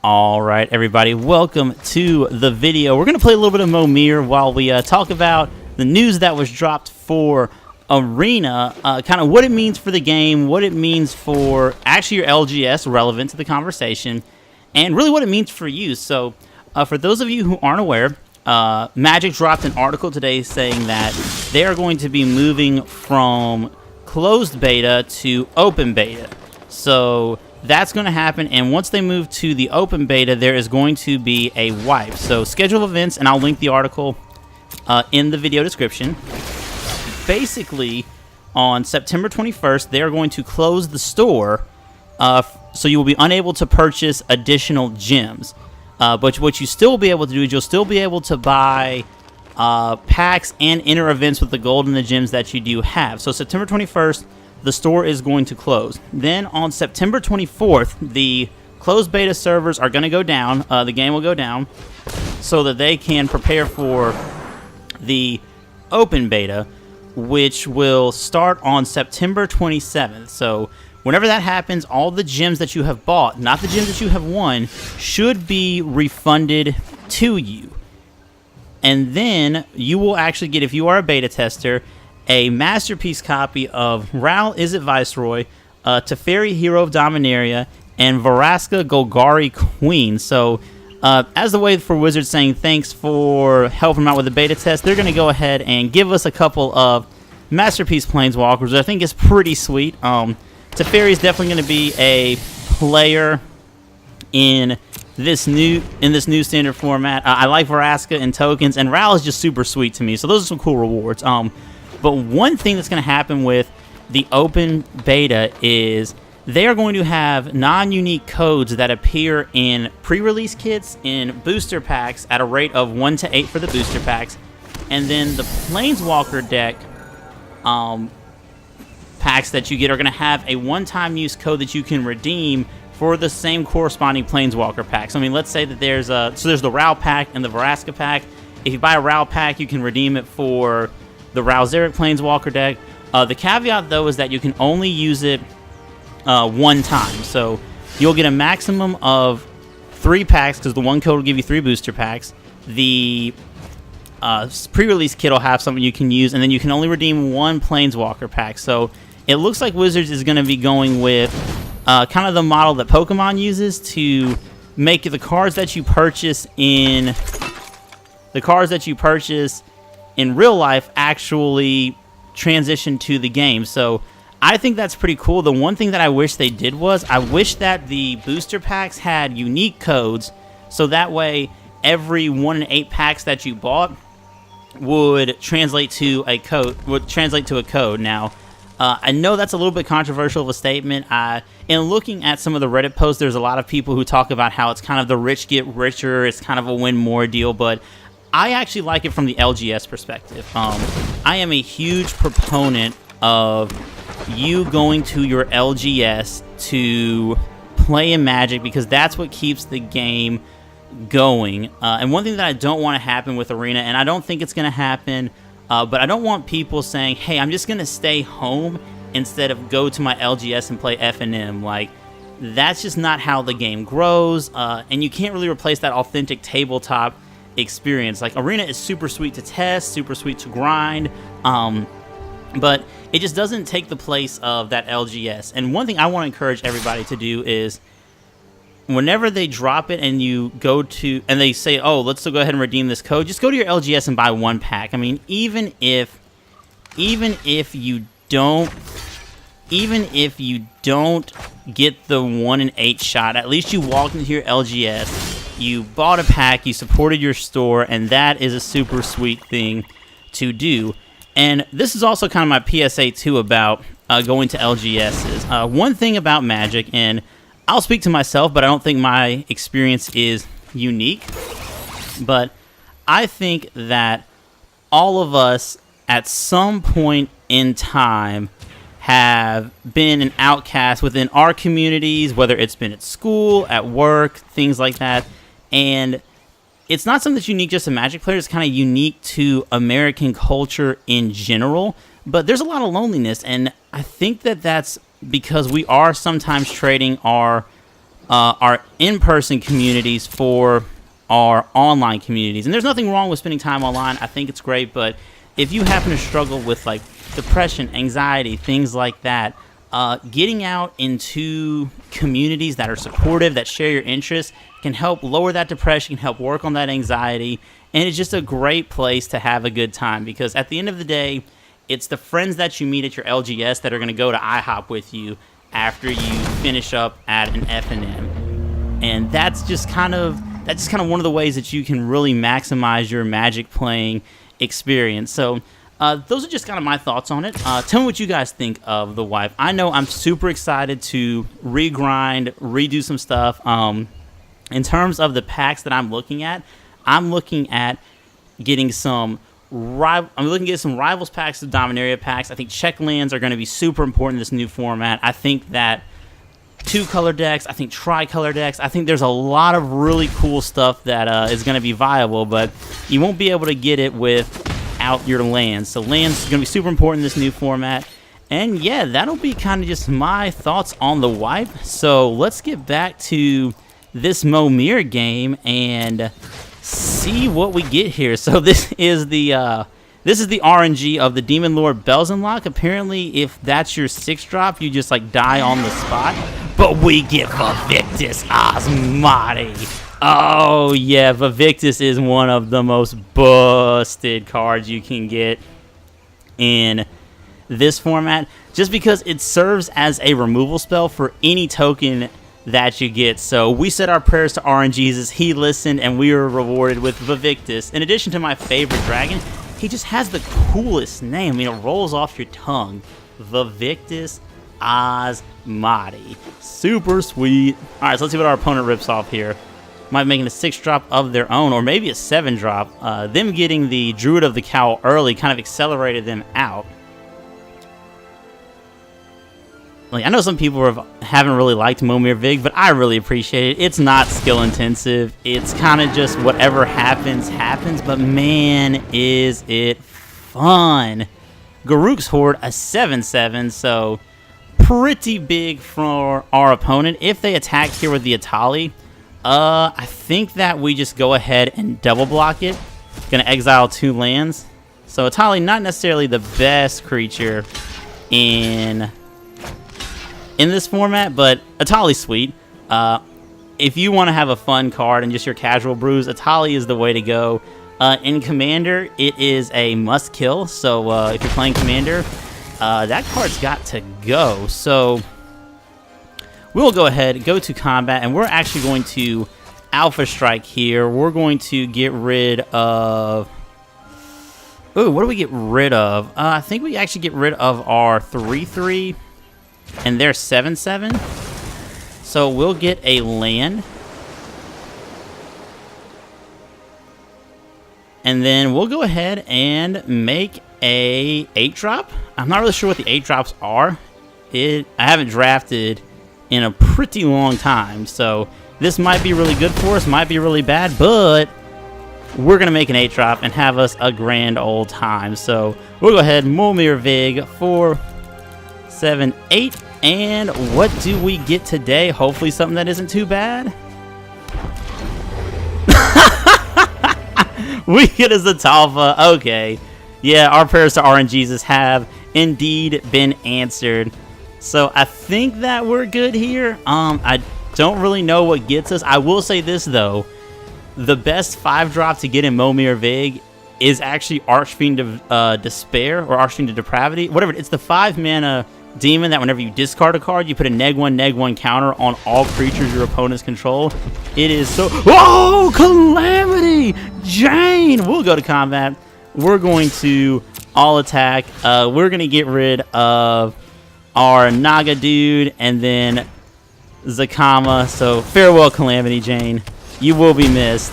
All right, everybody, welcome to the video. We're going to play a little bit of Momir while we talk about the news that was dropped for Arena, kind of what it means for the game, what it means for actually your LGS relevant to the conversation, and really what it means for you. So for those of you who aren't aware, Magic dropped an article today saying that they are going to be moving from closed beta to open beta. So that's going to happen, and once they move to the open beta, there is going to be a wipe. So schedule events, and I'll link the article in the video description. Basically, on September 21st, they are going to close the store, so you will be unable to purchase additional gems. But what you still will be able to do is you'll still be able to buy packs and enter events with the gold and the gems that you do have. So September 21st, the store is going to close. Then on September 24th, the closed beta servers are going to go down. The game will go down so that they can prepare for the open beta, which will start on September 27th. So whenever that happens, all the gems that you have bought, not the gems that you have won, should be refunded to you. And then you will actually get, if you are a beta tester, a masterpiece copy of Ral Is It Viceroy, Teferi Hero of Dominaria, and Vraska Golgari Queen. So as the way for Wizards saying thanks for helping them out with the beta test, they're going to go ahead and give us a couple of masterpiece planeswalkers, which I think is pretty sweet. Teferi is definitely going to be a player in this new standard format. I like Vraska and tokens, and Ral is just super sweet to me. So those are some cool rewards. But one thing that's going to happen with the open beta is they are going to have non-unique codes that appear in pre-release kits, in booster packs at a rate of 1 to 8 for the booster packs, and then the Planeswalker deck packs that you get are going to have a one-time use code that you can redeem for the same corresponding Planeswalker packs. I mean, let's say that there's the Ral pack and the Vraska pack. If you buy a Ral pack, you can redeem it for the Ral Zarek Planeswalker deck. The caveat, though, is that you can only use it one time. So you'll get a maximum of 3 packs, because the one code will give you 3 booster packs. The pre-release kit will have something you can use, and then you can only redeem 1 Planeswalker pack. So it looks like Wizards is going to be going with kind of the model that Pokemon uses to make the cards that you purchase in real life actually transition to the game. So I think that's pretty cool. The one thing that I wish they did was I wish that the booster packs had unique codes, so that way every 1 in 8 packs that you bought would translate to a code. Now, I know that's a little bit controversial of a statement. In looking at some of the Reddit posts, there's a lot of people who talk about how it's kind of the rich get richer, it's kind of a win more deal, but I actually like it from the LGS perspective. I am a huge proponent of you going to your LGS to play in Magic, because that's what keeps the game going. And one thing that I don't want to happen with Arena, and I don't think it's going to happen, but I don't want people saying, hey, I'm just going to stay home instead of go to my LGS and play F&M. Like, that's just not how the game grows, and you can't really replace that authentic tabletop experience. Like, Arena is super sweet to test, super sweet to grind, but it just doesn't take the place of that LGS. And one thing I want to encourage everybody to do is, whenever they drop it and you go to, and they say, oh, let's go ahead and redeem this code, just go to your LGS and buy 1 pack. I mean, even if you don't get the 1 in 8 shot, at least you walked into your LGS, you bought a pack, you supported your store, and that is a super sweet thing to do. And this is also kind of my PSA too about going to LGSs. One thing about Magic, and I'll speak to myself, but I don't think my experience is unique, but I think that all of us at some point in time have been an outcast within our communities, whether it's been at school, at work, things like that. And it's not something that's unique just to Magic players. It's kind of unique to American culture in general. But there's a lot of loneliness, and I think that that's because we are sometimes trading our our in-person communities for our online communities. And there's nothing wrong with spending time online. I think it's great, but if you happen to struggle with like depression, anxiety, things like that, getting out into communities that are supportive, that share your interests, can help lower that depression, can help work on that anxiety, and it's just a great place to have a good time, because at the end of the day, it's the friends that you meet at your LGS that are going to go to IHOP with you after you finish up at an F&M. And that's just kind of one of the ways that you can really maximize your Magic playing experience. So those are just kind of my thoughts on it. Tell me what you guys think of the wipe. I know I'm super excited to regrind, redo some stuff. In terms of the packs that I'm looking at getting some Rivals packs, some Dominaria packs. I think check lands are going to be super important in this new format. I think that two-color decks, I think tri-color decks, I think there's a lot of really cool stuff that is going to be viable, but you won't be able to get it without your lands. So lands are going to be super important in this new format. And yeah, that'll be kind of just my thoughts on the wipe. So let's get back to this Momir game and see what we get here. So this is the RNG of the Demon Lord Belzenlock. Apparently, if that's your 6-drop, you just like die on the spot. But we get Vivictus Asmati. Oh yeah, Vivictus is one of the most busted cards you can get in this format, just because it serves as a removal spell for any token that you get. So we said our prayers to RNGesus, he listened, and we were rewarded with Vivictus. In addition to my favorite dragon, he just has the coolest name. I mean, it rolls off your tongue. Vivictus Asmati. Super sweet. Alright, so let's see what our opponent rips off here. Might be making a 6-drop of their own, or maybe a 7-drop. Them getting the Druid of the Cowl early kind of accelerated them out. Like, I know some people haven't really liked Momir Vig, but I really appreciate it. It's not skill intensive. It's kind of just whatever happens, happens. But man, is it fun. Garruk's Horde, a 7/7, so pretty big for our opponent. If they attack here with the Atali, I think that we just go ahead and double block it. Gonna exile 2 lands. So Atali, not necessarily the best creature in this format, but Atali's sweet. If you want to have a fun card and just your casual brews, Atali is the way to go. In Commander, it is a must kill, so if you're playing Commander, that card's got to go. So we'll go ahead, go to combat, and we're actually going to Alpha Strike here. We're going to get rid of... Ooh, what do we get rid of? I think we actually get rid of our 3/3, and they're 7/7. So we'll get a land. And then we'll go ahead and make a 8-drop. I'm not really sure what the 8-drops are. I haven't drafted in a pretty long time, so this might be really good for us, might be really bad, but we're going to make an 8-drop and have us a grand old time. So we'll go ahead, Momir Vig, 4, 7, 8, and what do we get today? Hopefully something that isn't too bad. We get a Zatalfa. Okay. Yeah, our prayers to RNGesus have indeed been answered. So I think that we're good here. I don't really know what gets us. I will say this, though. The best 5-drop to get in Momir Vig is actually Archfiend of Despair or Archfiend of Depravity. Whatever. It's the 5-mana demon that whenever you discard a card, you put a -1/-1 counter on all creatures your opponents control. It is so... Oh, Calamity! Jane! We'll go to combat. We're going to all attack. We're going to get rid of our Naga dude and then Zakama. So farewell, Calamity Jane. You will be missed.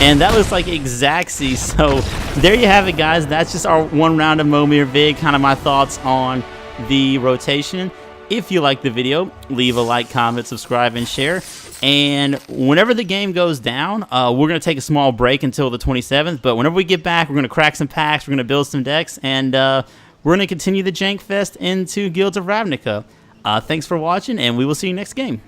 And that looks like Exacxi. So there you have it, guys. That's just our one round of Momir Vig. Kind of my thoughts on the rotation. If you like the video, leave a like, comment, subscribe, and share. And whenever the game goes down, we're going to take a small break until the 27th. But whenever we get back, we're going to crack some packs, we're going to build some decks, and we're going to continue the Jank Fest into Guilds of Ravnica. Thanks for watching, and we will see you next game.